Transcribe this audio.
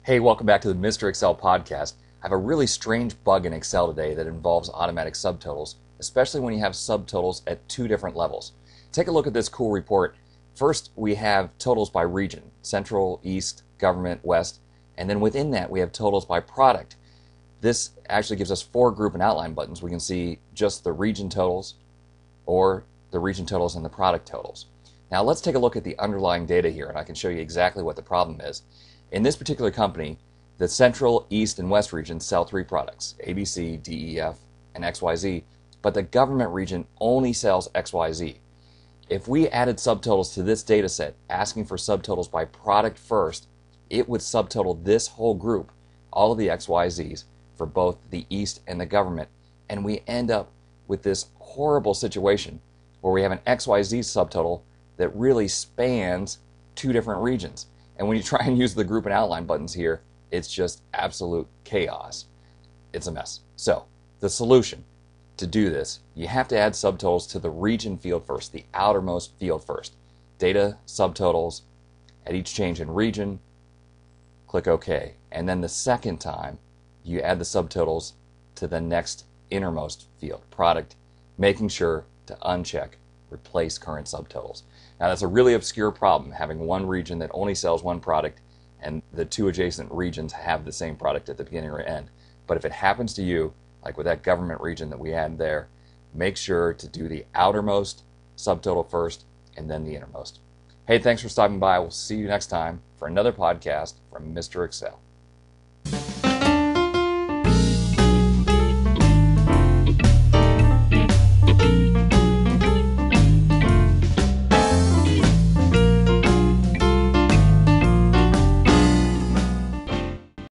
Hey, welcome back to the Mr. Excel podcast. I have a really strange bug in Excel today that involves automatic subtotals, especially when you have subtotals at two different levels. Take a look at this cool report. First, we have totals by region, Central, East, Government, West, and then within that we have totals by product. This actually gives us four group and outline buttons. We can see just the region totals or the region totals and the product totals. Now let's take a look at the underlying data here, and I can show you exactly what the problem is. In this particular company, the Central, East, and West regions sell three products, ABC, DEF, and XYZ, but the government region only sells XYZ. If we added subtotals to this data set, asking for subtotals by product first, it would subtotal this whole group, all of the XYZs, for both the East and the government, and we end up with this horrible situation where we have an XYZ subtotal that really spans two different regions. And when you try and use the group and outline buttons here, it's just absolute chaos. It's a mess. So, the solution to do this, you have to add subtotals to the region field first, the outermost field first. Data, subtotals, at each change in region, click OK. And then the second time, you add the subtotals to the next innermost field, product, making sure to uncheck replace current subtotals. Now that's a really obscure problem, having one region that only sells one product and the two adjacent regions have the same product at the beginning or end. But if it happens to you, like with that government region that we had there, make sure to do the outermost subtotal first and then the innermost. Hey, thanks for stopping by. We'll see you next time for another podcast from Mr. Excel.